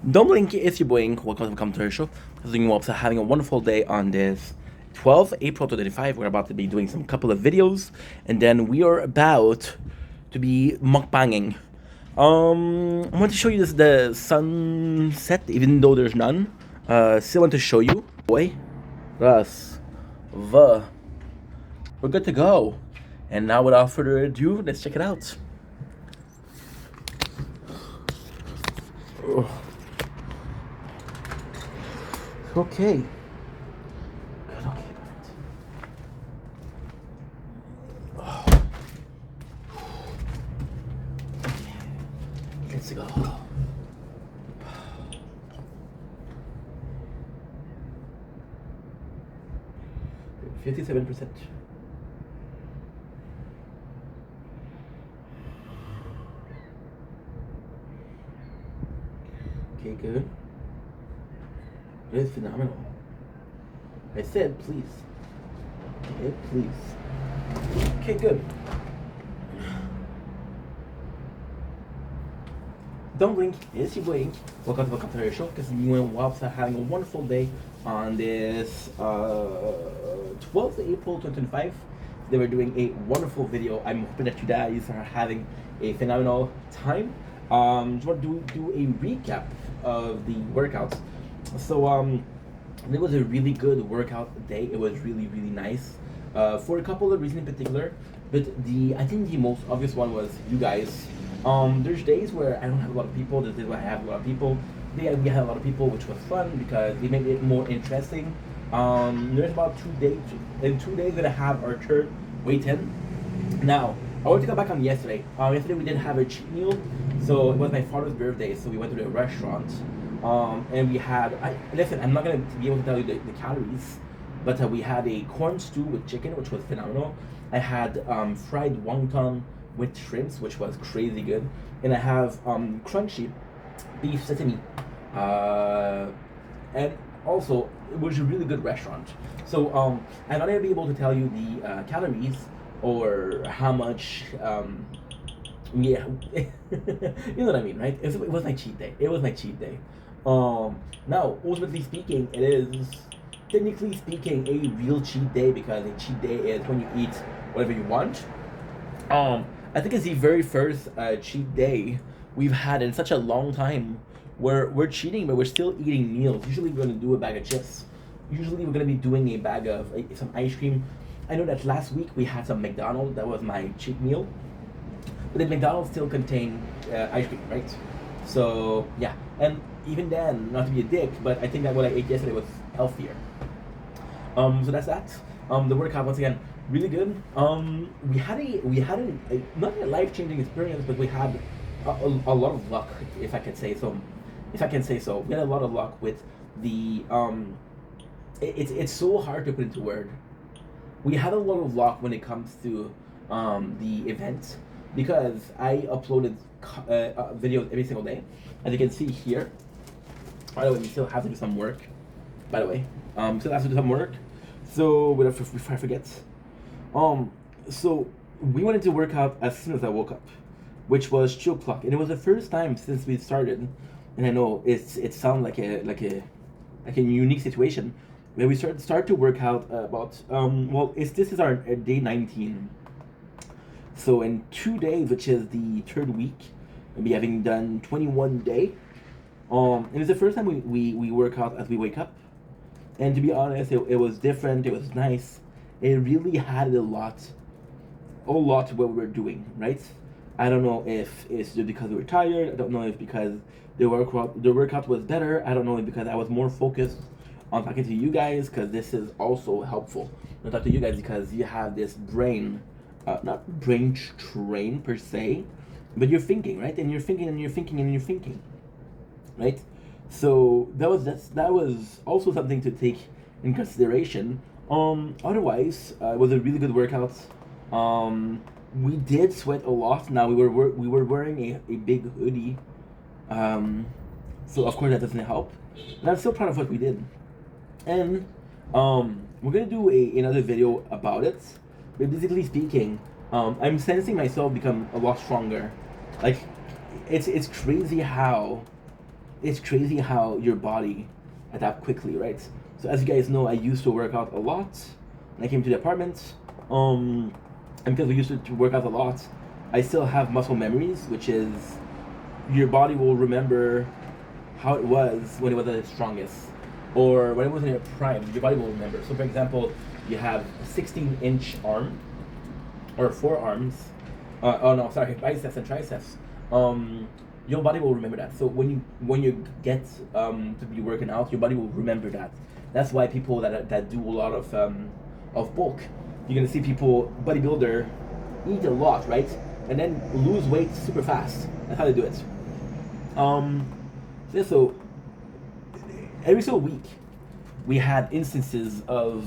Domlink, it's your boy Ink. Welcome to the Commentary Show. Hoping you all are having a wonderful day on this 12th April 2025. We're about to be doing some couple of videos, and then we are about to be mukbanging. I want to show you the sunset, even though there's none. Still want to show you. Boy, Russ, the. We're good to go. And now, without further ado, let's check it out. Okay. Good, okay, perfect. Oh. Okay. Let's go. 57%. Okay, good. It is phenomenal. I said, please. Okay, please. Okay, good. Don't blink. It's your boy Ink. Welcome to the Commentary Show. Because you and Wops are having a wonderful day on this 12th April 2025. They were doing a wonderful video. I'm hoping that you guys are having a phenomenal time. Just want to do a recap of the workouts. So it was a really good workout day. It was really nice for a couple of reasons in particular. But I think the most obvious one was you guys. There's days where I don't have a lot of people. There's days where I have a lot of people. We had a lot of people, which was fun because it made it more interesting. There's about 2 days. In 2 days, we're gonna have our third weigh-in. Now, I want to go back on yesterday. Yesterday we did have a cheat meal. So it was my father's birthday, so we went to the restaurant. And we had, listen, I'm not going to be able to tell you the calories, but we had a corn stew with chicken, which was phenomenal. I had fried wonton with shrimps, which was crazy good. And I have crunchy beef sesame. And also, it was a really good restaurant. So I'm not going to be able to tell you the calories or how much yeah you know what I mean, right? It was my cheat day. It was my cheat day. Now, ultimately speaking, it is technically speaking a real cheat day because a cheat day is when you eat whatever you want. I think it's the very first cheat day we've had in such a long time where we're cheating but we're still eating meals. Usually we're gonna do a bag of chips. Usually we're gonna be doing a bag of some ice cream. I know that last week we had some McDonald's. That was my cheat meal. But the McDonald's still contained ice cream, right? So, yeah. And even then, not to be a dick, but I think that what I ate yesterday was healthier. So that's that. The workout, once again, really good. We had a not a life-changing experience, but we had a lot of luck, if I can say so. We had a lot of luck with the it's so hard to put into word. We had a lot of luck when it comes to the events because I uploaded videos every single day. As you can see here, by the way, we still have to do some work. By the way, still have to do some work. So before I forget, so we wanted to work out as soon as I woke up, which was 2 o'clock, and it was the first time since we started. And I know it sounds like a unique situation. When we start to work out about this is our day 19. So in 2 days, which is the third week, we'll be having done 21 day. And it's the first time we work out as we wake up. And to be honest, it was different. It was nice. It really had a lot to what we were doing, right? I don't know if it's just because we were tired. I don't know if because the workout was better. I don't know if because I was more focused on talking to you guys, because this is also helpful. I talk to you guys because you have this brain, not brain train per se, but you're thinking, right? And you're thinking, right? So that was also something to take in consideration. Otherwise, it was a really good workout. We did sweat a lot. Now we were wearing a big hoodie, so of course that doesn't help. But I'm still proud of what we did, and we're gonna do another video about it. But basically speaking, I'm sensing myself become a lot stronger. Like, it's crazy how it's crazy how your body adapt quickly, right? So as you guys know, I used to work out a lot when I came to the apartment. Um, and because we used to work out a lot, I still have muscle memories, which is your body will remember how it was when it was at its strongest, or when it was in its prime. Your body will remember. So, for example, you have a 16-inch arm or forearms. Oh no, sorry, biceps and triceps. Your body will remember that. So when you get to be working out, your body will remember that. That's why people that do a lot of bulk, you're gonna see people bodybuilder eat a lot, right, and then lose weight super fast. That's how they do it. Um, so every single week, we had instances of,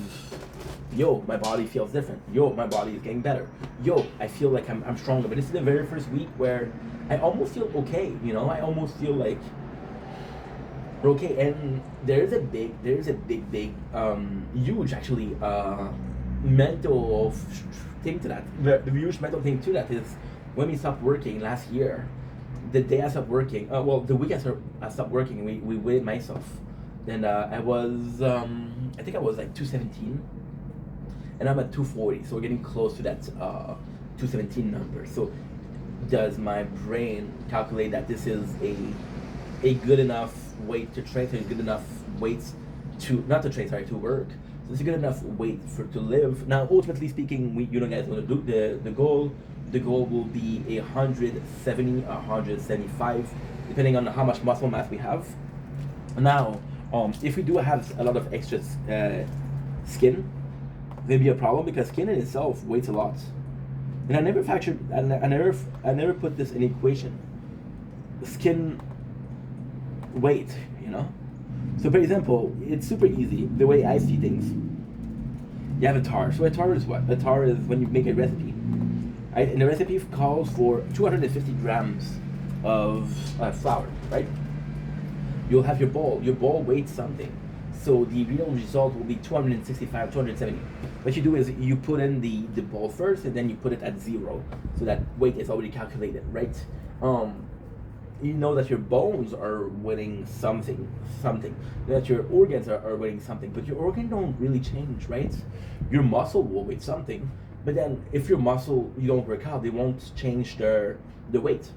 yo, my body feels different. Yo, my body is getting better. Yo, I feel like I'm stronger. But this is the very first week where I almost feel okay. I almost feel like we're okay. And there's a big, huge actually, mental thing to that. The huge mental thing to that is when we stopped working last year. The day I stopped working, the week I stopped working, we weighed myself. Then I was, I think I was like 217, and I'm at 240, so we're getting close to that 217 number. So does my brain calculate that this is a good enough weight to train, so a good enough weight to, not to train, sorry, to work. So it's a good enough weight to live. Now, ultimately speaking, you know guys want to do the goal. The goal will be 170, 175, depending on how much muscle mass we have. Now, if we do have a lot of extra skin, there'll be a problem because skin in itself weighs a lot. And I never put this in equation. Skin weight, So for example, it's super easy. The way I see things, you have a tar. So a tar is what? A tar is when you make a recipe. Right? And the recipe calls for 250 grams of flour, right? You'll have your bowl. Your bowl weighs something. So the real result will be 265, 270. What you do is you put in the bowl first, and then you put it at 0. So that weight is already calculated, right? You know that your bones are weighing something. That your organs are weighing something, but your organ don't really change, right? Your muscle will weigh something, but then if your muscle, you don't work out, they won't change the weight.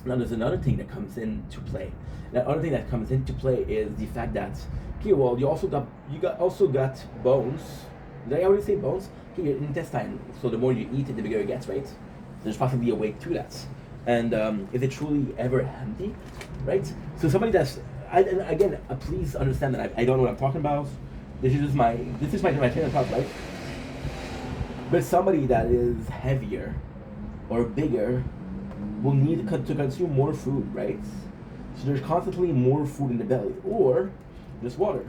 Now there's another thing that comes into play. The other thing that comes into play is the fact that, okay, well, you also got bones. Did I already say bones? Okay, your intestine. So the more you eat it, the bigger it gets, right? There's possibly a weight to that. And is it truly ever empty, right? So somebody and again, please understand that I don't know what I'm talking about. This is my train of thought, right? But somebody that is heavier or bigger will need to consume more food, right? So there's constantly more food in the belly, or just water.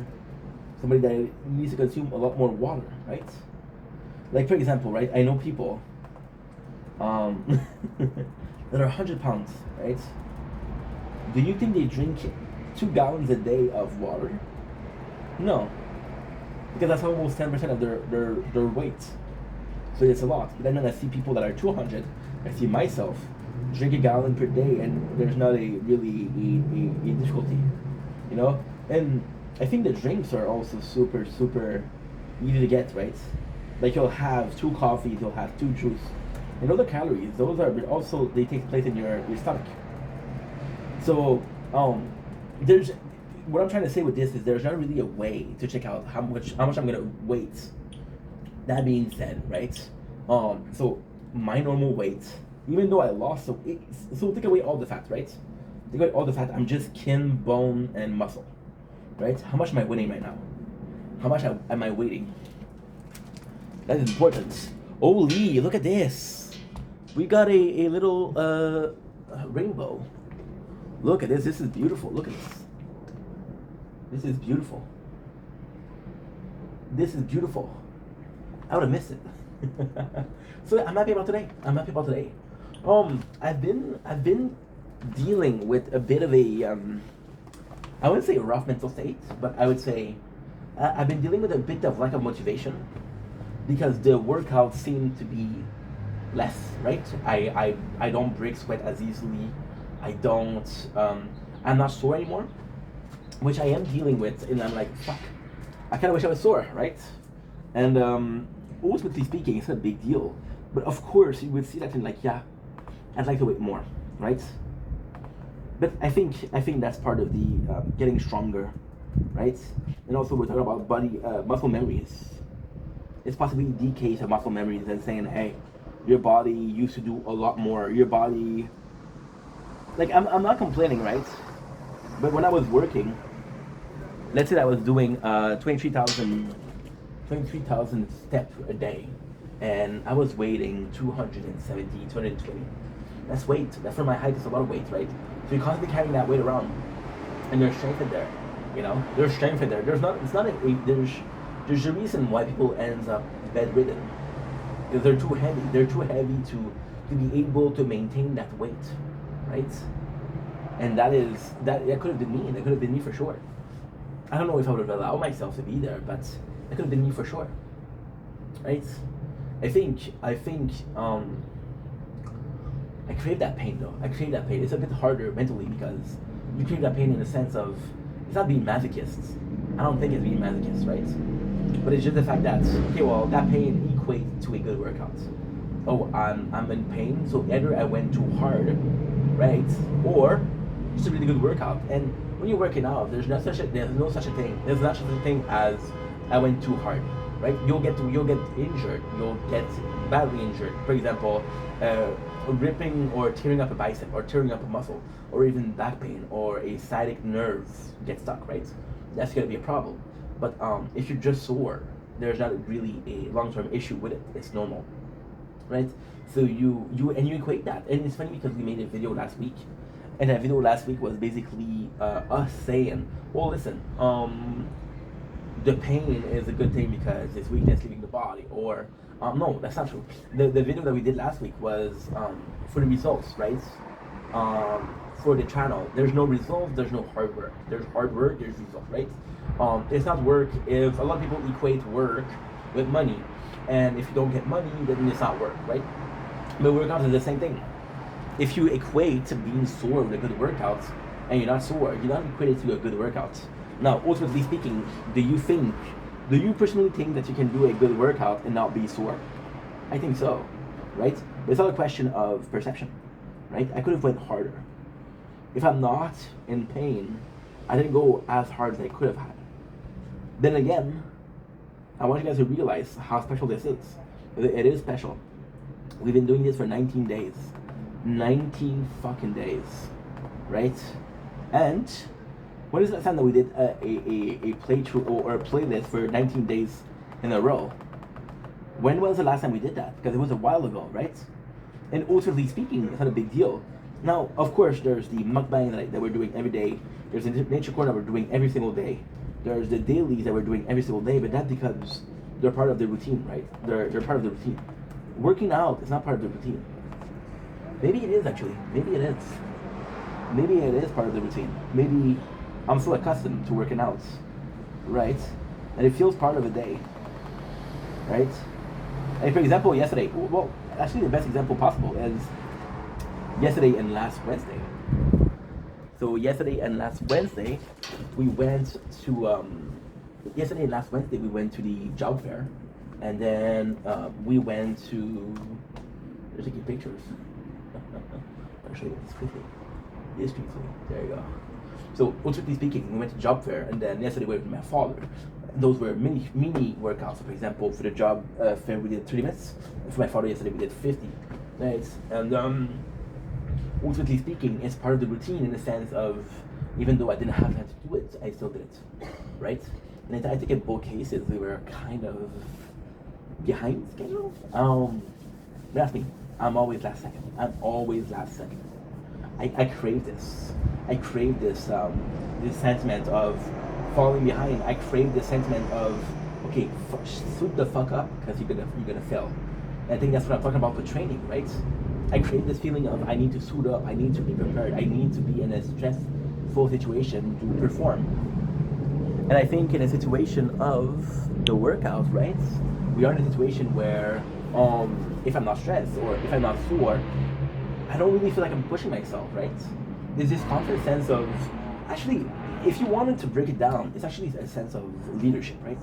Somebody that needs to consume a lot more water, right? Like for example, right? I know people that are 100 pounds, right? Do you think they drink 2 gallons a day of water? No, because that's almost 10% of their weight. So it's a lot. But then when I see people that are 200, I see myself drink a gallon per day, and there's not a really a difficulty, And I think the drinks are also super easy to get, right? Like you'll have 2 coffees, you'll have 2 juice. And those are calories. Those are also, they take place in your stomach. So there's, what I'm trying to say with this is there's not really a way to check out how much I'm gonna weight. That being said, right? So my normal weight, even though I lost, so take away all the fat, right? Take away all the fat. I'm just skin, bone, and muscle, right? How much am I weighing right now? How much am I weighing? That is important. Holy, look at this. We got a little rainbow. Look at this. This is beautiful. Look at this. This is beautiful. This is beautiful. I would have missed it. So I'm happy about today. I've been dealing with a bit of a I wouldn't say a rough mental state, but I would say I've been dealing with a bit of lack of motivation because the workouts seem to be less, right? I don't break sweat as easily. I don't I'm not sore anymore, which I am dealing with, and I'm like, fuck, I kind of wish I was sore, right? And ultimately speaking, it's not a big deal. But of course, you would see that and like, yeah, I'd like to wait more, right? But I think that's part of the getting stronger, right? And also we're talking about body muscle memories. It's possibly decades of muscle memories and saying, hey, your body used to do a lot more. Your body, like I'm not complaining, right? But when I was working, let's say I was doing 23,000 steps a day, and I was weighting 270, 220. That's weight. That's for my height. It's a lot of weight, right? So you're constantly carrying that weight around, and there's strength in there. You know, there's strength in there. There's not. It's not a. There's a reason why people end up bedridden, because they're too heavy. They're too heavy to be able to maintain that weight, right? And that could have been me. That could have been me for sure. I don't know if I would have allowed myself to be there, but it could have been me for sure, right? I think I crave that pain though. I crave that pain. It's a bit harder mentally because you crave that pain in the sense of it's not being masochist. I don't think it's being masochist, right? But it's just the fact that okay, well, that pain equates to a good workout. Oh, I'm in pain, so either I went too hard, right, or it's a really good workout. And when you're working out, there's no such a thing. There's not such a thing as I went too hard, right? You'll get injured. You'll get badly injured. For example, ripping or tearing up a bicep, or tearing up a muscle, or even back pain, or a sciatic nerve gets stuck, right? That's gonna be a problem. But if you're just sore, there's not really a long-term issue with it. It's normal, right? So you equate that, and it's funny because we made a video last week. And that video last week was basically us saying, well, listen, the pain is a good thing because it's weakness leaving the body. Or, no, that's not true. The video that we did last week was for the results, right? For the channel. There's no results, there's no hard work. There's hard work, there's results, right? It's not work if a lot of people equate work with money. And if you don't get money, then it's not work, right? But workouts is the same thing. If you equate being sore with a good workout and you're not sore, you're not equated to a good workout. Now, ultimately speaking, do you personally think that you can do a good workout and not be sore? I think so, right? But it's all a question of perception, right? I could have went harder. If I'm not in pain, I didn't go as hard as I could have had. Then again, I want you guys to realize how special this is. It is special. We've been doing this for 19 days. 19 days, right? And when is the last time that we did a playthrough or a playlist for 19 days in a row? When was the last time we did that? Because it was a while ago, right? And ultimately speaking, it's not a big deal. Now, of course, there's the mukbang that we're doing every day. There's the nature corner that we're doing every single day. There's the dailies that we're doing every single day, but that's because they're part of the routine, right? They're part of the routine. Working out is not part of the routine. Maybe it is actually. Maybe it is. Maybe it is part of the routine. Maybe I'm so accustomed to working out, right? And it feels part of the day, right? And for example, yesterday, well, actually the best example possible is yesterday and last Wednesday. So yesterday and last Wednesday, we went to the job fair, and then we went to. They're taking pictures. I'll show you this quickly. There you go. So ultimately speaking, we went to job fair, and then yesterday we went with my father. Those were mini workouts. So for example, for the job fair we did 30 minutes. For my father yesterday we did 50. Right? And ultimately speaking, it's part of the routine in the sense of even though I didn't have time to do it, I still did it. Right? And I think in both cases we were kind of behind schedule. That's me. I'm always last second. I crave this. I crave this sentiment of falling behind. I crave this sentiment of okay, suit the fuck up because you're gonna fail. And I think that's what I'm talking about with training, right? I crave this feeling of I need to suit up. I need to be prepared. I need to be in a stressful situation to perform. And I think in a situation of the workout, right? We are in a situation where if I'm not stressed or if I'm not sore, I don't really feel like I'm pushing myself, right? there's this constant sense of, actually, if you wanted to break it down, it's actually a sense of leadership, right?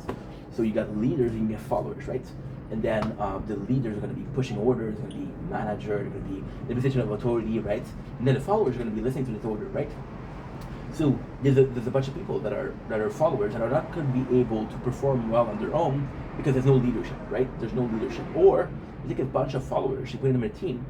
So you got leaders and you get followers, right? And then the leaders are going to be pushing orders, going to be manager, they're going to be in the position of authority, right? And then the followers are going to be listening to this order, right? So there's a bunch of people that are followers that are not going to be able to perform well on their own because there's no leadership, right? There's no leadership. Or you take a bunch of followers, you put them in a team,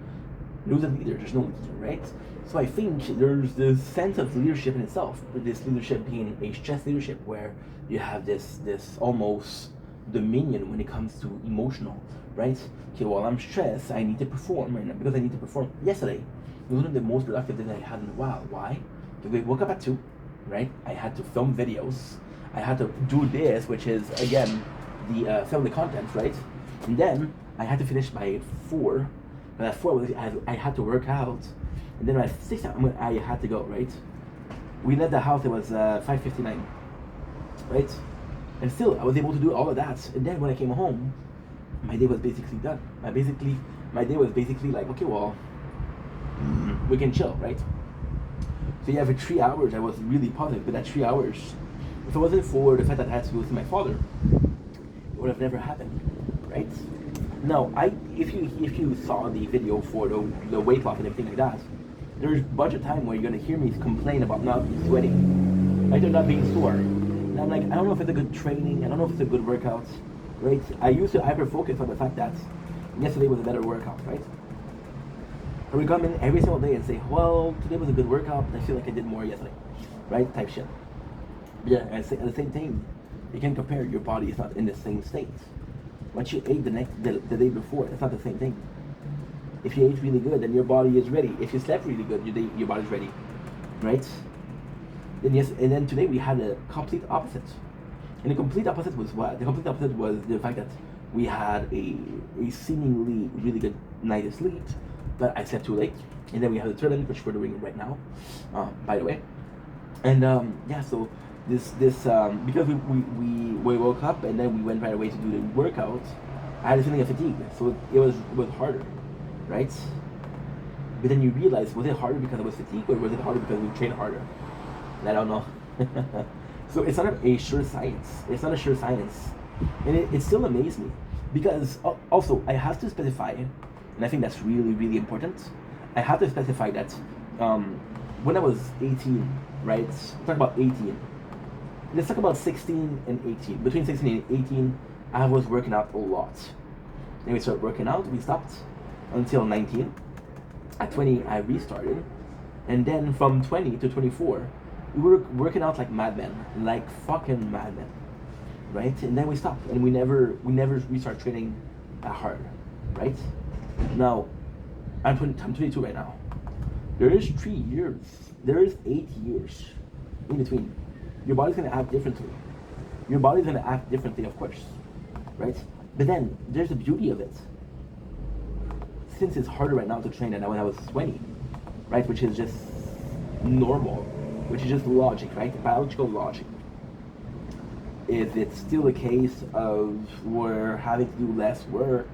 who's a leader? There's no leader, right? So I think there's this sense of leadership in itself, with this leadership being a stress leadership where you have this almost dominion when it comes to emotional, right? Okay, well, I'm stressed, I need to perform, and because I need to perform, yesterday was one of the most productive days I had in a while. Why? Because we woke up at 2, right? I had to film videos, I had to do this, which is, again, the film the content, right? And then I had to finish by 4, and at 4 I had to work out, and then at 6 I had to go, right? We left the house, it was 5:59, right? And still, I was able to do all of that. And then when I came home, my day was basically done. My day was basically like, okay, well, we can chill, right? So yeah, for 3 hours, I was really positive. But that 3 hours, if it wasn't for the fact that I had to go see my father, it would have never happened, right? Now, if you saw the video for the weight loss and everything like that, there's a bunch of time where you're gonna hear me complain about not sweating, right? Or not being sore. And I'm like, I don't know if it's a good training, I don't know if it's a good workout, right? I used to hyper focus on the fact that yesterday was a better workout, right? I would come in every single day and say, well, today was a good workout, I feel like I did more yesterday, right? Type shit. But yeah, I say the same thing. You can compare, your body is not in the same state. What you ate the day before, it's not the same thing. If you ate really good, then your body is ready. If you slept really good, your body's ready, right? Then yes, and then today we had a complete opposite. And the complete opposite was what? The complete opposite was the fact that we had a seemingly really good night of sleep, but I slept too late. And then we had the tournament, which we're doing right now, by the way. And yeah, so this because we woke up and then we went right away to do the workout, I had a feeling of fatigue, so it was harder, right? But then you realize, was it harder because I was fatigued, or was it harder because we trained harder? And I don't know. So it's not a sure science. It's not a sure science, and it still amazes me because also I have to specify, and I think that's really really important. I have to specify that when I was 18, right? Talk about 18. Let's talk about 16 and 18. Between 16 and 18, I was working out a lot. Then we started working out. We stopped until 19. At 20, I restarted, and then from 20 to 24, we were working out like madmen, like fucking madmen, right? And then we stopped, and we never restart training that hard, right? Now, I'm 22 right now. There is 3 years. There is 8 years in between. Your body's gonna act differently. Your body's gonna act differently, of course, right? But then there's the beauty of it. Since it's harder right now to train than when I was 20, right? Which is just normal, which is just logic, right? Biological logic. Is it still a case of we're having to do less work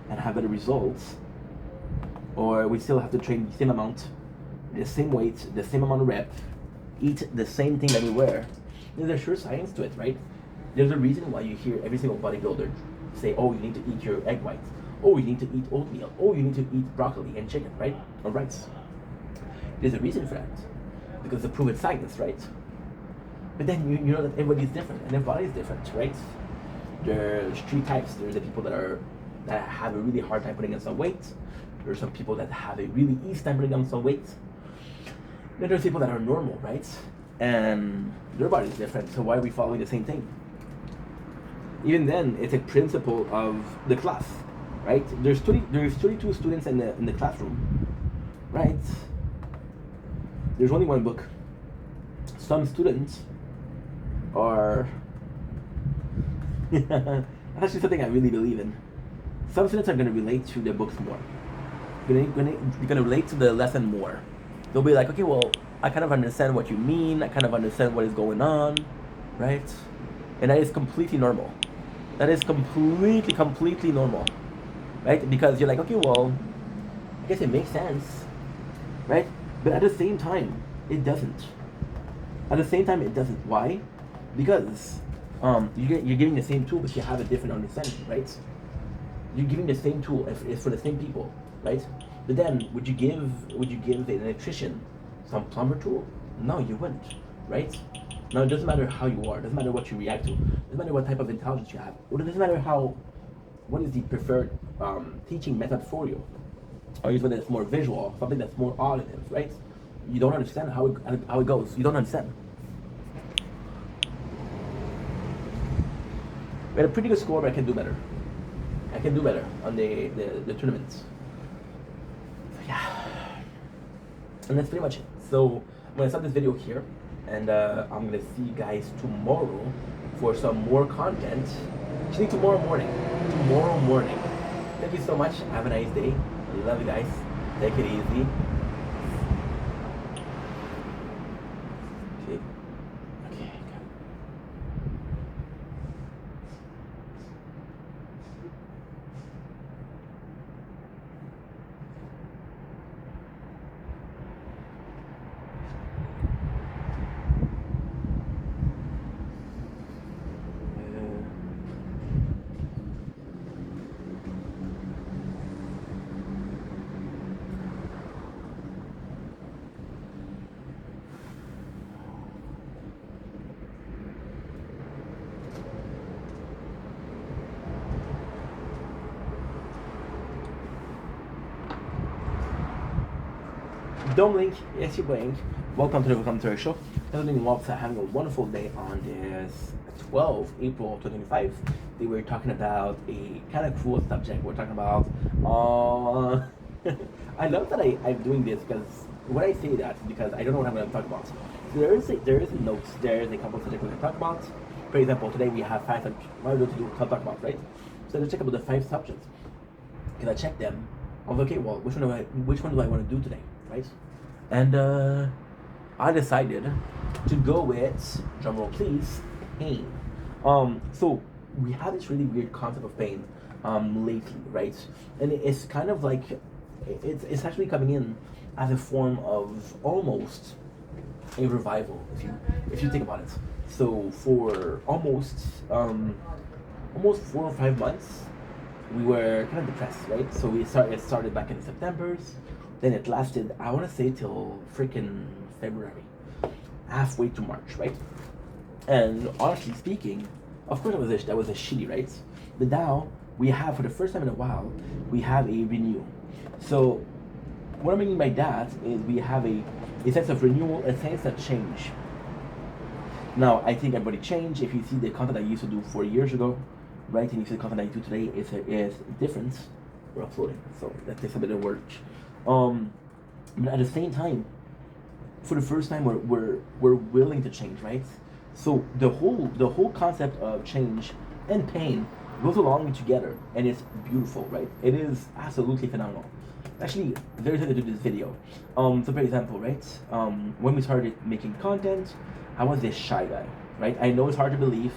and have better results, or we still have to train the same amount, the same weight, the same amount of reps, eat the same thing that we wear? There's a sure science to it, right? There's a reason why you hear every single bodybuilder say, oh, you need to eat your egg whites. Oh, you need to eat oatmeal. Oh, you need to eat broccoli and chicken, right? Or rice. There's a reason for that. Because it's proven science, right? But then you know that everybody's different and everybody's different, right? There's 3 types. There's the people that have a really hard time putting on some weight. There's some people that have a really easy time putting on some weight. Then there's people that are normal, right? And their body's different, so why are we following the same thing? Even then, it's a principle of the class, right? There's 32 students in the classroom, right? There's only one book. Some students are that's actually something I really believe in. Some students are going to relate to the books more. You're going to relate to the lesson more. They'll be like, okay, well, I kind of understand what you mean. I kind of understand what is going on, right? And that is completely normal. That is completely normal, right? Because you're like, okay, well, I guess it makes sense, right? But at the same time, It doesn't. At the same time, it doesn't. Why? Because you're giving the same tool, but you have a different understanding, right? You're giving the same tool if it's for the same people, right? But then, would you give an electrician some plumber tool? No, you wouldn't, right? Now it doesn't matter how you are. It doesn't matter what you react to. It doesn't matter what type of intelligence you have. It doesn't matter what is the preferred teaching method for you. Or use one that's more visual, something that's more auditive, right? You don't understand how it goes. You don't understand. We had a pretty good score, but I can do better. I can do better on the tournaments. So yeah. And that's pretty much it. So I'm gonna stop this video here, and I'm gonna see you guys tomorrow for some more content. Actually, tomorrow morning. Tomorrow morning. Thank you so much. Have a nice day. Love you guys. Take it easy. Okay. Okay. Domlink, yes you blink. Welcome to the Commentary Show. Everything Wops are having a wonderful day on this 12 April 2025. They were talking about a kind of cool subject. We're talking about I love that I'm doing this because when I say that because I don't know what I'm going to talk about. So there is notes, there is a couple of subjects we're going to talk about. For example, today we have 5 subjects. What are we going to talk about, right? So let's check about the 5 subjects. Can I check them? I was okay, well, which one do I want to do today, right? And I decided to go with, drumroll please, pain. So we have this really weird concept of pain lately, right? And it's kind of like it's actually coming in as a form of almost a revival, if you think about it. So for almost 4 or 5 months, we were kind of depressed, right? So it started back in September. Then it lasted, I want to say, till freaking February, halfway to March, right? And honestly speaking, of course that was a shitty, right? But now we have, for the first time in a while, we have a renew. So what I mean by that is we have a sense of renewal, a sense of change. Now I think everybody changed. If you see the content I used to do 4 years ago, right, and you see the content I do today, is different. We're uploading, so that takes a bit of work. But at the same time, for the first time, we're willing to change, right? So the whole concept of change and pain goes along together, and it's beautiful, right? It is absolutely phenomenal. Actually, very excited to do this video. So for example, right, when we started making content, I was this shy guy, right? I know it's hard to believe,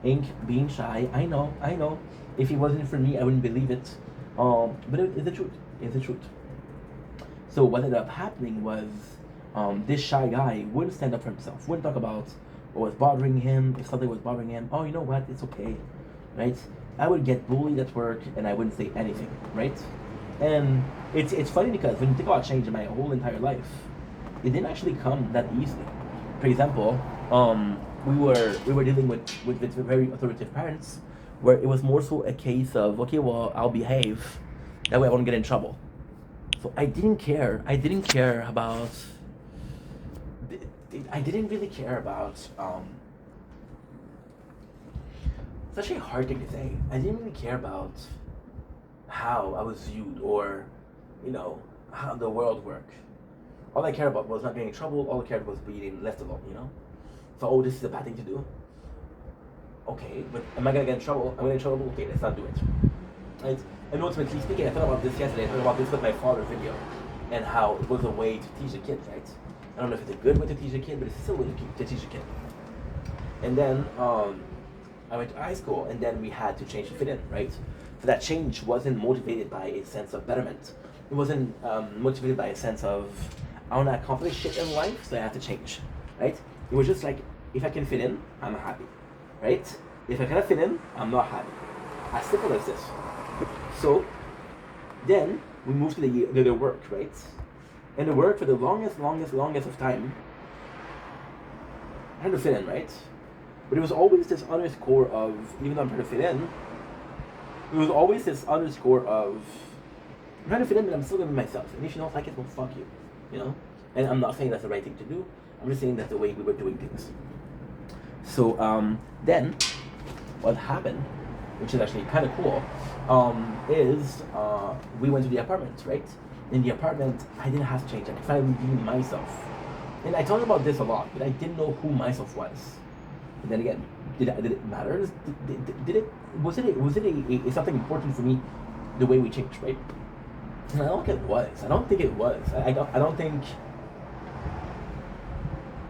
Ink being shy. I know. If it wasn't for me, I wouldn't believe it. But it's the truth. It's the truth. So what ended up happening was this shy guy wouldn't stand up for himself, wouldn't talk about what was bothering him. If something was bothering him, oh, you know what, it's okay, right? I would get bullied at work and I wouldn't say anything, right? And it's funny because when you think about change in my whole entire life, it didn't actually come that easily. For example, we were dealing with very authoritative parents, where it was more so a case of, okay, well, I'll behave, that way I won't get in trouble. So I didn't care about. I didn't really care about. It's actually a hard thing to say. I didn't really care about how I was viewed or, how the world worked. All I cared about was not getting in trouble. All I cared was being left alone. So, oh, this is a bad thing to do. Okay, but am I gonna get in trouble? I'm gonna get in trouble. Okay, let's not do it. Right? And ultimately speaking, I thought about this yesterday. I thought about this with my father's video, and how it was a way to teach the kids, right? I don't know if it's a good way to teach a kid, but it's still a way to teach a kid. And then I went to high school, and then we had to change to fit in, right? So that change wasn't motivated by a sense of betterment. It wasn't motivated by a sense of I want to accomplish shit in life, so I have to change, right? It was just like, if I can fit in, I'm happy, right? If I cannot fit in, I'm not happy. As simple as this. So then we moved to the work, right? And the work for the longest of time, I had to fit in, right? But it was always this underscore of, even though I'm trying to fit in, it was always this underscore of, I'm trying to fit in, but I'm still gonna be myself. And if you don't like it, well, fuck you, you know? And I'm not saying that's the right thing to do. I'm just saying that's the way we were doing things. So then, what happened, which is actually kind of cool, is we went to the apartment, right? In the apartment, I didn't have to change. I could finally be myself. And I talk about this a lot, but I didn't know who myself was. And then again, did it matter? Was it something important for me, the way we changed, right? And I don't think it was. I don't think it was. I don't think.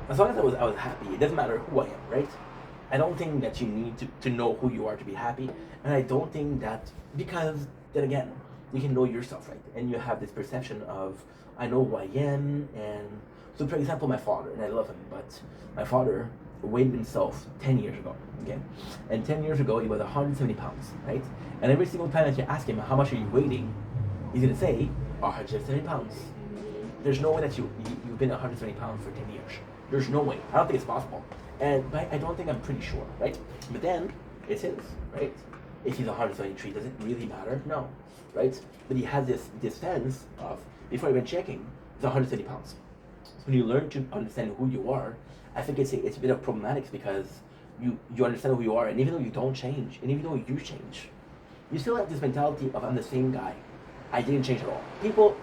As long as I was happy, it doesn't matter who I am, right? I don't think that you need to know who you are to be happy, and I don't think that, because then again, you can know yourself, right? And you have this perception of, I know who I am, and so for example, my father, and I love him, but my father weighed himself 10 years ago, okay? And 10 years ago, he was 170 pounds, right? And every single time that you ask him, how much are you weighing, he's gonna say, 170 pounds. There's no way that you've been 170 pounds for 10 years. There's no way. I don't think it's possible. But I don't think, I'm pretty sure, right? But then, it's his, right? If he's 173, does it really matter? No, right? But he has this sense of, before even checking, it's 170 pounds. So when you learn to understand who you are, I think it's a bit of problematic, because you understand who you are, and even though you don't change, and even though you change, you still have this mentality of, I'm the same guy. I didn't change at all. People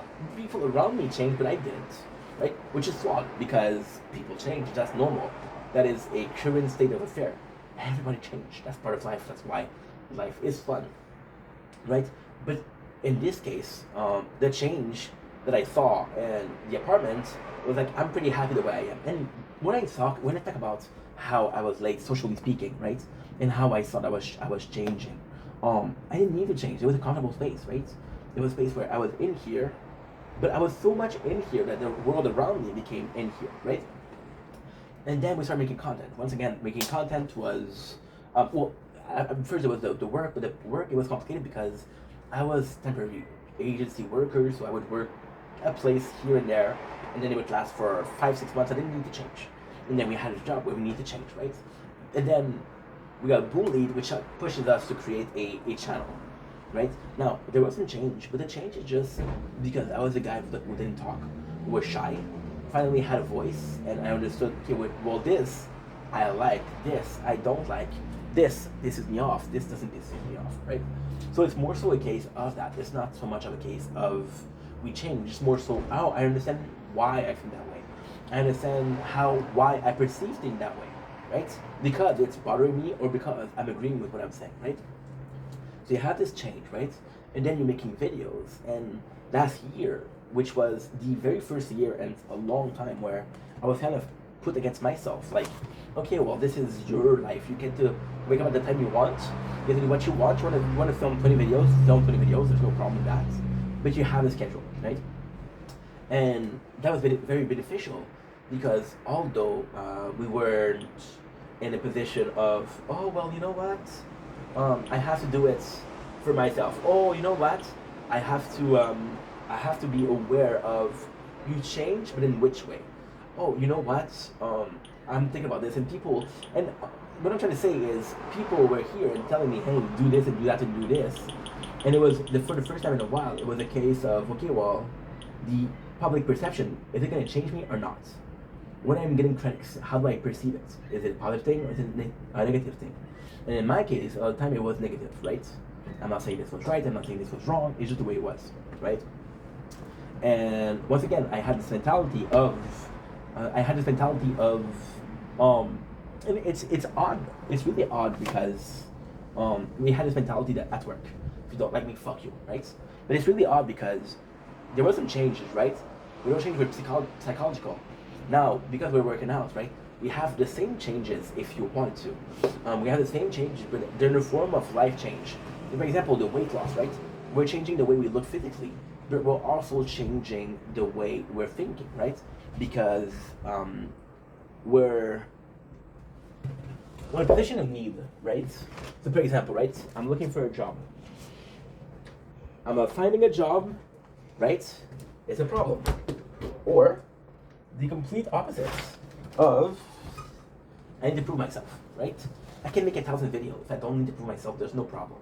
around me changed, but I didn't, right? Which is flawed, because people change. That's normal. That is a current state of affair. Everybody changed. That's part of life. That's why life is fun, right? But in this case, the change that I saw in the apartment was like, I'm pretty happy the way I am. And when I talk about how I was late, socially speaking, right, and how I thought I was changing, I didn't need to change. It was a comfortable space, right? It was a space where I was in here, but I was so much in here that the world around me became in here, right? And then we started making content. Once again, making content was, first it was the work, but the work, it was complicated because I was temporary agency worker, so I would work a place here and there, and then it would last for 5-6 months. I didn't need to change. And then we had a job where we need to change, right? And then we got bullied, which pushes us to create a channel, right? Now, there wasn't change, but the change is just because I was a guy who didn't talk, who was shy, finally had a voice, and I understood, okay, well, this I like, this I don't like, this pisses me off, this doesn't piss me off, right? So it's more so a case of that. It's not so much of a case of we change. It's more so, oh, I understand why I feel that way. I understand why I perceive things that way, right? Because it's bothering me, or because I'm agreeing with what I'm saying, right? So you have this change, right? And then you're making videos, and last year, which was the very first year in a long time where I was kind of put against myself, like, okay, well, this is your life. You get to wake up at the time you want. You get to do what you want. You want to film 20 videos, film 20 videos. There's no problem with that. But you have a schedule, right? And that was very beneficial, because although we weren't in a position of, oh, well, you know what? I have to do it for myself. Oh, you know what? I have to be aware of, you change, but in which way? Oh, you know what? I'm thinking about this, and people, and what I'm trying to say is, people were here and telling me, hey, do this and do that and do this, and it was for the first time in a while, it was a case of, okay, well, the public perception, is it going to change me or not? When I'm getting critics, how do I perceive it? Is it a positive thing, or is it a negative thing? And in my case, all the time it was negative, right? I'm not saying this was right, I'm not saying this was wrong, it's just the way it was, right? And once again, I had this mentality of, and it's odd, it's really odd, because we had this mentality that at work, if you don't like me, fuck you, right? But it's really odd, because there wasn't changes, right? We don't change with psychological. Now, because we're working out, right? We have the same changes if you want to. We have the same changes, but they're in the form of life change. For example, the weight loss, right? We're changing the way we look physically, but we're also changing the way we're thinking, right? Because we're we're in a position of need, right? So, for example, right, I'm looking for a job. I'm not finding a job, right? It's a problem. Or the complete opposite of I need to prove myself, right? I can make 1,000 videos. If I don't need to prove myself, there's no problem.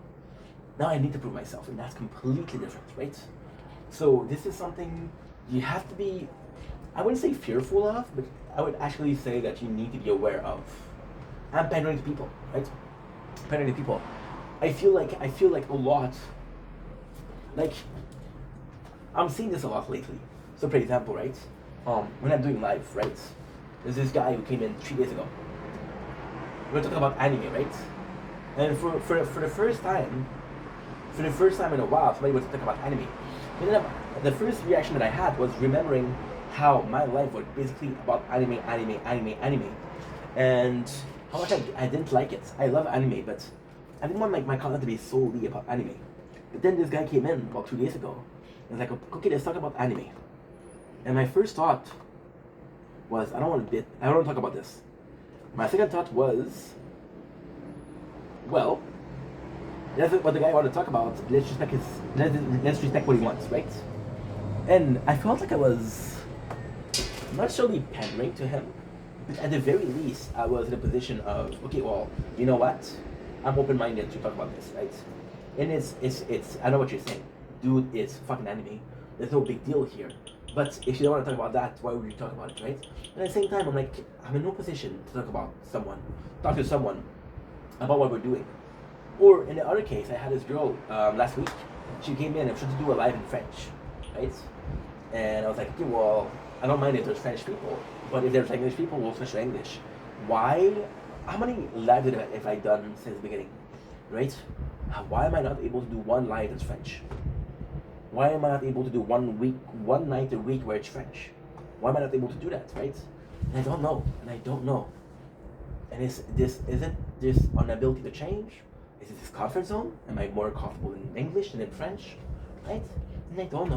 Now I need to prove myself, and that's completely different, right? So this is something you have to be, I wouldn't say fearful of, but I would actually say that you need to be aware of. I'm pandering to people, right? Pandering to people. I feel like a lot, like I'm seeing this a lot lately. So for example, right? When I'm doing live, right? There's this guy who came in 3 days ago. We're talking about anime, right? And for the first time, in a while, somebody was talking about anime. And then the first reaction that I had was remembering how my life was basically about anime, and how much I didn't like it. I love anime, but I didn't want my content to be solely about anime. But then this guy came in about 2 days ago, and was like, okay, let's talk about anime. And my first thought was, I don't want to talk about this. My second thought was, well, that's what the guy wanted to talk about. Let's respect what he wants, right? And I felt like I was not solely pandering to him, but at the very least, I was in a position of, okay, well, you know what? I'm open-minded to talk about this, right? And it's I know what you're saying. Dude, it's fucking anime. There's no big deal here. But if you don't want to talk about that, why would you talk about it, right? And at the same time, I'm like, I'm in no position to talk to someone about what we're doing. Or in the other case, I had this girl last week. She came in and she wanted to do a live in French, right? And I was like, okay, well, I don't mind if there's French people, but if there's English people, we'll switch to English. Why? How many lives have I done since the beginning, right? Why am I not able to do one live that's French? Why am I not able to do one night a week where it's French? Why am I not able to do that, right? And I don't know. And is it this inability to change? Is it this comfort zone? Am I more comfortable in English than in French? Right? And I don't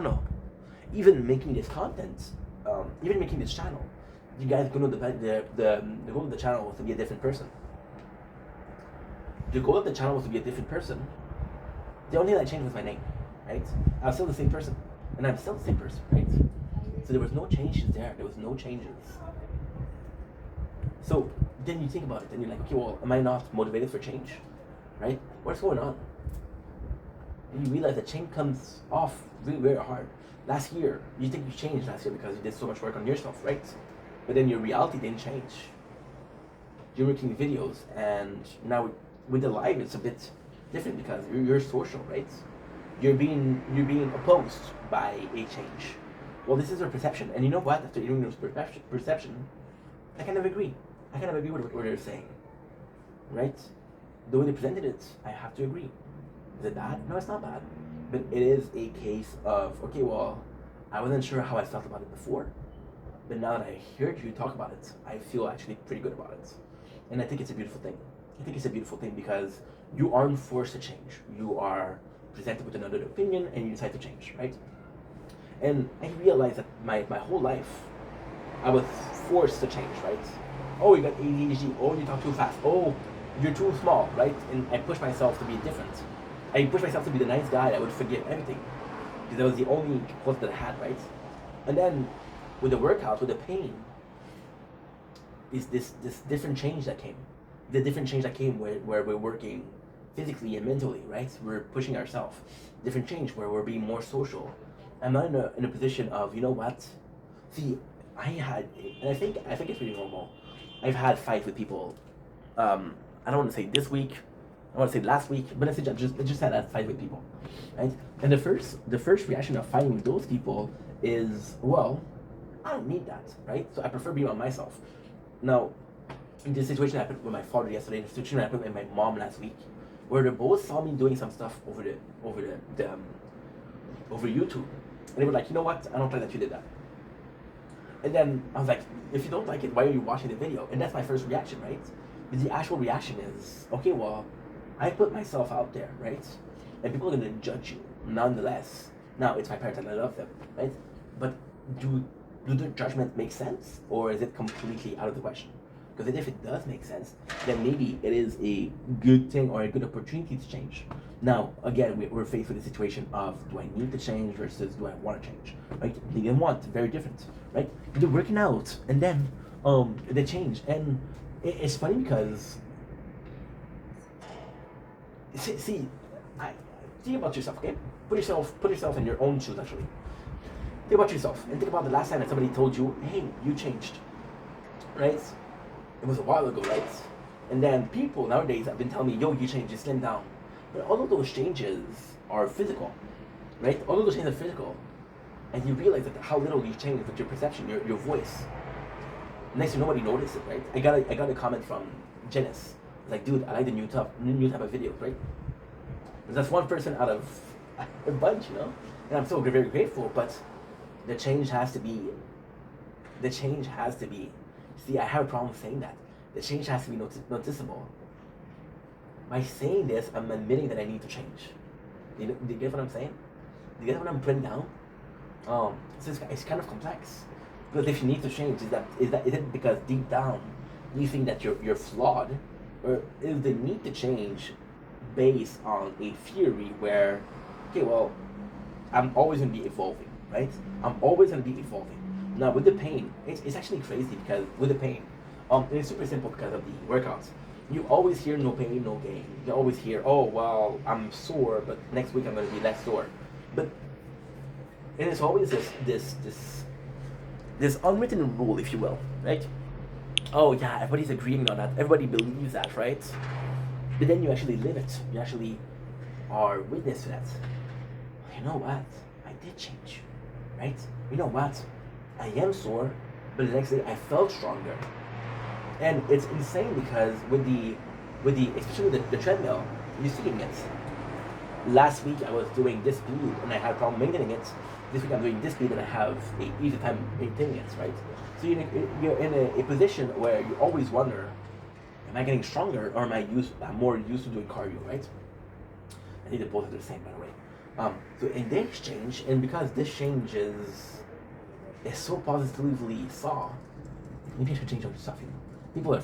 know. Even making this content, even making this channel, you guys know the goal of the channel was to be a different person. The goal of the channel was to be a different person. The only thing that changed was my name, right? I was still the same person, and I'm still the same person, right? So there was no changes there. There was no changes. So then you think about it, and you're like, okay, well, am I not motivated for change, right? What's going on? And you realize that change comes off really, very hard. Last year, you think you changed last year because you did so much work on yourself, right? But then your reality didn't change. You're making videos, and now with the live, it's a bit different because you're social, right? You're being opposed by a change. Well, this is your perception, and you know what? After hearing this perception, I kind of agree. I kind of agree with what they're saying, right? The way they presented it, I have to agree. Is it bad? No, it's not bad. But it is a case of, okay, well, I wasn't sure how I felt about it before, but now that I heard you talk about it, I feel actually pretty good about it. And I think it's a beautiful thing. I think it's a beautiful thing because you aren't forced to change. You are presented with another opinion and you decide to change, right? And I realized that my whole life, I was forced to change, right? Oh, you got ADHD. Oh, you talk too fast. Oh, you're too small, right? And I pushed myself to be different. I pushed myself to be the nice guy that would forgive everything. Because that was the only quality that I had, right? And then with the workouts, with the pain, is this different change that came. The different change that came where we're working physically and mentally, right? We're pushing ourselves. Different change where we're being more social. I'm not in a position of, you know what? See, I had, and I think it's pretty normal. I've had fights with people. I don't want to say this week. I want to say last week, but I just had a fight with people, right? And the first reaction of fighting with those people is, well, I don't need that, right? So I prefer being on myself. Now, in this situation that happened with my father yesterday, the situation that happened with my mom last week, where they both saw me doing some stuff over YouTube, and they were like, you know what? I don't like that you did that. And then I was like, if you don't like it, why are you watching the video? And that's my first reaction, right? But the actual reaction is, okay, well, I put myself out there, right? And people are gonna judge you nonetheless. Now, it's my parents and I love them, right? But do the judgment make sense, or is it completely out of the question? Because if it does make sense, then maybe it is a good thing or a good opportunity to change. Now, again, we're faced with the situation of, do I need to change versus do I want to change? Right? Need and want, very different, right? They're working out, and then they change, and it's funny because see, I think about yourself, okay? Put yourself in your own shoes, actually. Think about yourself, and think about the last time that somebody told you, "Hey, you changed," right? It was a while ago, right? And then people nowadays have been telling me, "Yo, you changed, you slimmed down," but all of those changes are physical, right? All of those changes are physical, and you realize that how little you changed with your perception, your voice. Next to nobody noticed it, right? I got a comment from Janice. Like, dude, I like the new type of videos, right? That's one person out of a bunch, you know? And I'm so very grateful, but the change has to be, see, I have a problem saying that. The change has to be noticeable. By saying this, I'm admitting that I need to change. Do you get what I'm saying? Do you get what I'm putting down? So it's kind of complex. Because if you need to change, is it because deep down you think that you're flawed? Or is the need to change based on a theory where, okay, well, I'm always going to be evolving, right? I'm always going to be evolving. Now, with the pain, it's actually crazy because with the pain, it's super simple because of the workouts. You always hear no pain, no gain. You always hear, oh, well, I'm sore, but next week I'm going to be less sore. But, and it's always this unwritten rule, if you will, right? Oh yeah, everybody's agreeing on that. Everybody believes that, right? But then you actually live it. You actually are witness to that. You know what? I did change, right? You know what? I am sore, but the next day I felt stronger. And it's insane because with the especially the treadmill, you're seeing it. Last week I was doing this speed and I had a problem maintaining it. This week I'm doing this speed and I have a easy time maintaining it, right? So you're in a position where you always wonder, am I getting stronger or am I'm more used to doing cardio, right? I think they both are the same, by the way. So in this change, and because this change is so positively saw, maybe I should change up stuff. You know? People are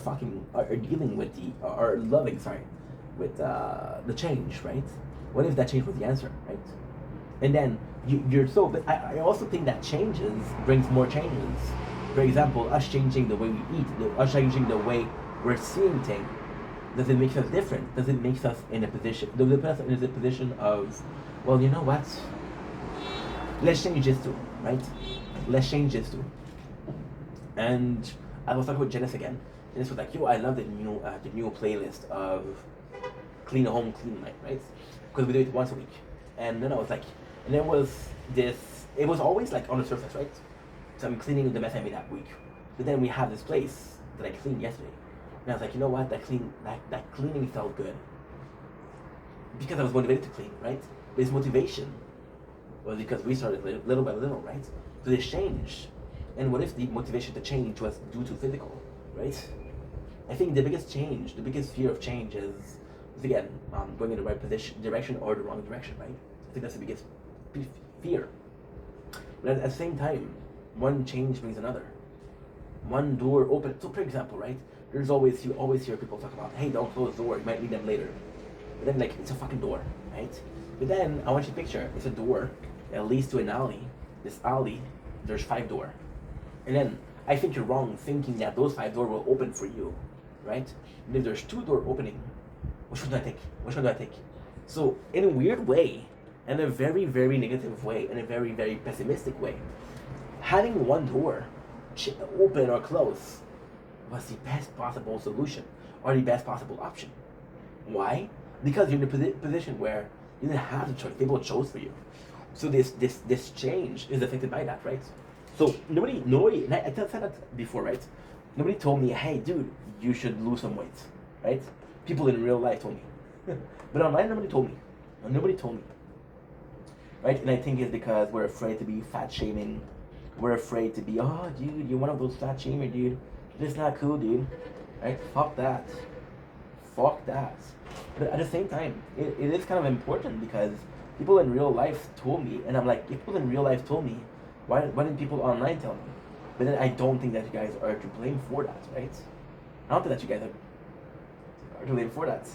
dealing with are loving, with the change, right? What if that change was the answer, right? And then you're so, but I also think that changes brings more changes. For example, us changing the way we eat, us changing the way we're seeing things, does it make us different? Does it make us in a position, does it put us in a position of, well, you know what? Let's change this too, right? Let's change this too. And I was talking with Janice again. Janice was like, yo, I love the new playlist of Clean Home, Clean Night, right? Because we do it once a week. And then I was like, and there was it was always like on the surface, right? So I'm cleaning the mess I made that week. But then we have this place that I cleaned yesterday. And I was like, you know what, that cleaning felt good. Because I was motivated to clean, right? But his motivation was because we started little by little, right? So this changed. And what if the motivation to change was due to physical, right? I think the biggest fear of change is again, going in the right direction or the wrong direction, right? I think that's the biggest fear. But at the same time, one change brings another. One door open. So, for example, right? You always hear people talk about, hey, don't close the door. You might need them later. But then, like, it's a fucking door, right? But then I want you to picture it's a door that leads to an alley. This alley, there's 5 doors, and then I think you're wrong thinking that those 5 doors will open for you, right? And if there's 2 doors opening, which one do I take? Which one do I take? So, in a weird way, in a very, very negative way, in a very, very pessimistic way, having one door open or close was the best possible solution or the best possible option. Why? Because you're in a position where you didn't have the choice. People chose for you. So this change is affected by that, right? So nobody, and I said that before, right? Nobody told me, hey, dude, you should lose some weight, right? People in real life told me. But online, nobody told me. Right? And I think it's because we're afraid to be fat shaming. We're afraid to be, oh, dude, you're one of those fat shamers, dude. This is not cool, dude. Right? Fuck that. But at the same time, it is kind of important because People in real life told me, and I'm like, if people in real life told me, why didn't people online tell me? But then I don't think that you guys are to blame for that, right? I don't think that you guys are to blame for that.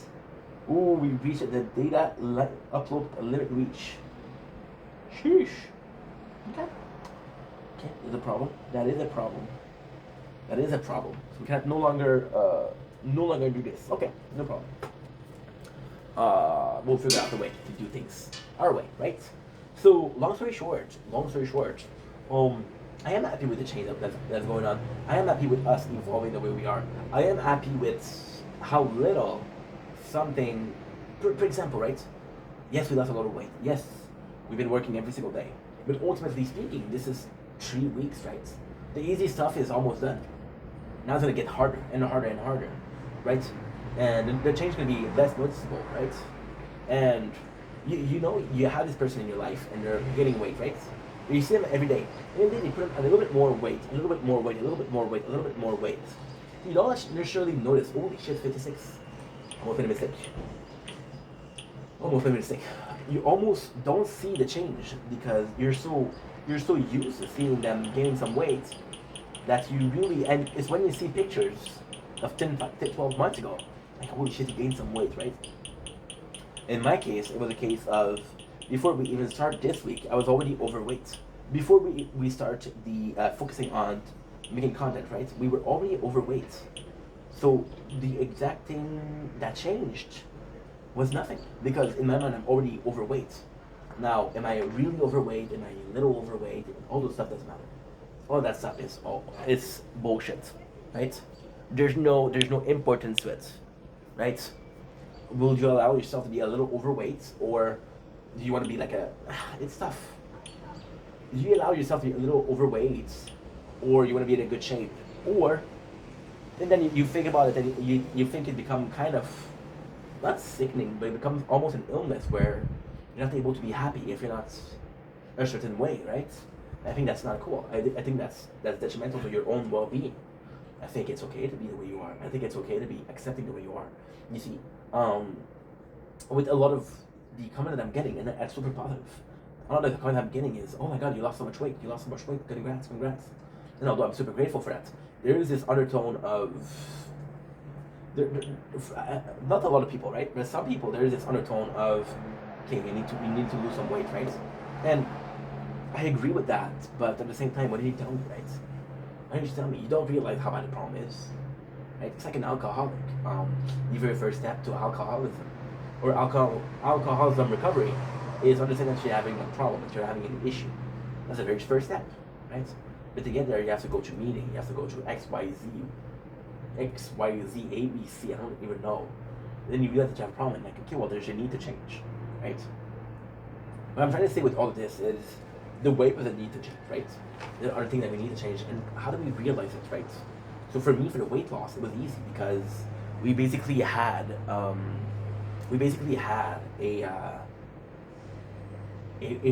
Ooh, we reached the data upload limit reach. Sheesh. Okay. Okay, there's a problem. That is a problem. That is a problem. So we can no longer do this. Okay, no problem. We'll figure out the way to do things our way, right? So long story short, I am happy with the change that's going on. I am happy with us evolving the way we are. I am happy with how little something, for example, right? Yes, we lost a lot of weight. Yes, we've been working every single day. But ultimately speaking, this is 3 weeks, right? The easy stuff is almost done. Now it's gonna get harder and harder and harder, right? And the change is gonna be less noticeable, right? And you know you have this person in your life and they're gaining weight, right? You see them every day. And then they put a little bit more weight, a little bit more weight, a little bit more weight, a little bit more weight. You don't necessarily notice, holy shit, 56. Almost made a mistake. Almost made a mistake. You almost don't see the change because you're so used to seeing them gaining some weight that you really, and it's when you see pictures of 12 months ago, like holy shit, he gained some weight, right? In my case, it was a case of, before we even start this week, I was already overweight. Before we start the focusing on making content, right? We were already overweight. So the exact thing that changed was nothing. Because in my mind, I'm already overweight. Now, am I really overweight? Am I a little overweight? All those stuff doesn't matter. All that stuff is it's bullshit, right? There's no importance to it, right? Will you allow yourself to be a little overweight, or do you want to be like it's tough. Do you allow yourself to be a little overweight, or you want to be in a good shape, or and then you think about it and you think it become kind of not sickening, but it becomes almost an illness where you're not able to be happy if you're not a certain way, right? I think that's not cool. I think that's detrimental to your own well-being. I think it's okay to be the way you are. I think it's okay to be accepting the way you are. You see, with a lot of the comment that I'm getting, and that's super positive. A lot of the comment I'm getting is, oh my god, you lost so much weight. You lost so much weight. Congrats. And although I'm super grateful for that, there is this undertone of, not a lot of people, right? But some people, there is this undertone of, okay, you need to lose some weight, right? And I agree with that, but at the same time, what did he tell me, right? Why did you tell me? You don't realize how bad the problem is, right? It's like an alcoholic. The very first step to alcoholism, or alcoholism recovery, is understanding that you're having a problem, that you're having an issue. That's the very first step, right? But to get there, you have to go to meeting, you have to go to X, Y, Z, A, B, C, I don't even know. Then you realize that you have a problem, and like, okay, well, there's a need to change, right? What I'm trying to say with all of this is, the weight was a need to change, right? There are things that we need to change, and how do we realize it, right? So for me, for the weight loss, it was easy because we basically had a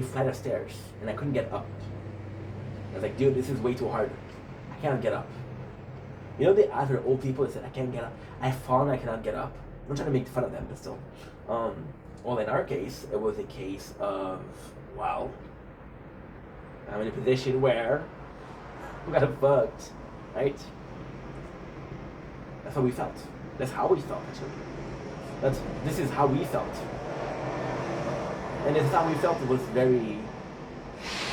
flight of stairs, and I couldn't get up. I was like, dude, this is way too hard. I cannot get up. You know, the other old people that said, I can't get up. I fall and I cannot get up. I'm not trying to make fun of them, but still. Well, in our case, it was a case of, well, I'm in a position where we got fucked, right? That's how we felt. That's how we felt, actually. This is how we felt. And this is how we felt. It was very,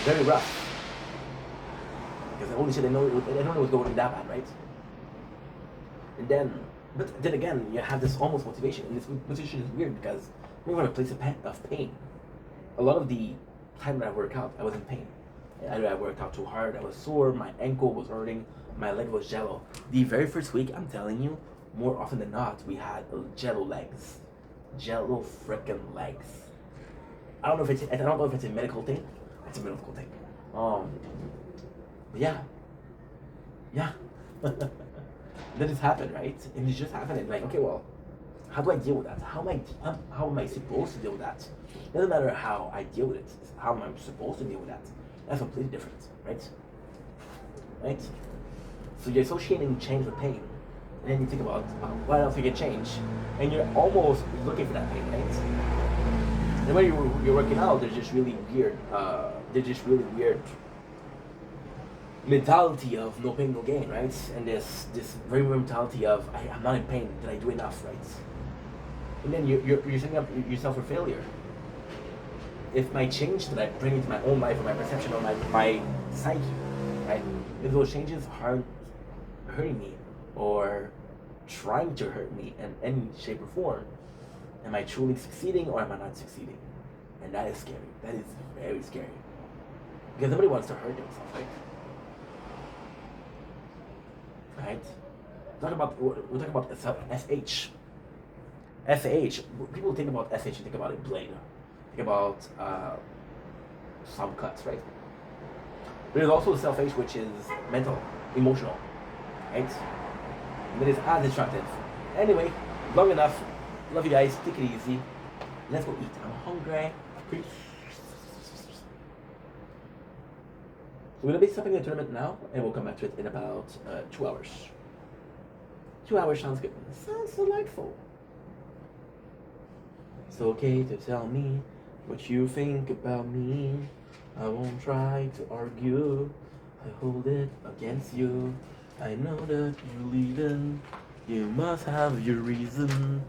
very rough. Because holy shit, I know it was going that bad, right? And then, but then again, you have this almost motivation. And this motivation is weird because we were in a place of pain. A lot of the time that I worked out, I was in pain. Either I worked out too hard, I was sore, my ankle was hurting, my leg was jello. The very first week, I'm telling you, more often than not, we had jello legs. Jello frickin' legs. I don't know if it's a medical thing. It's a medical thing. But yeah. That just happened, right? And it just happened, and like, okay, well, how do I deal with that? How am I supposed to deal with that? It doesn't matter how I deal with it. It's how am I supposed to deal with that? That's completely different, right? Right? So you're associating change with pain, and then you think about what else we can change, and you're almost looking for that pain, right? And when you're working out, there's just really weird. There's just really weird mentality of no pain, no gain, right? And this very weird mentality of I'm not in pain. Did I do enough, right? And then you're setting up yourself for failure. If my change that I bring into my own life or my perception or my psyche, right? If those changes aren't hurting me or trying to hurt me in any shape or form, am I truly succeeding or am I not succeeding? And that is scary. That is very scary. Because nobody wants to hurt themselves, right? Right? We're talking about SH. SH. People think about SH, think about it blade. Think about some cuts, right? There's also self-H, which is mental, emotional, right? And that is as destructive. Anyway, long enough. Love you guys. Take it easy. Let's go eat. I'm hungry. Peace. We're gonna be stopping the tournament now, and we'll come back to it in about 2 hours. 2 hours sounds good. Sounds delightful. It's okay to tell me what you think about me. I won't try to argue. I hold it against you. I know that you're leaving. You must have your reason.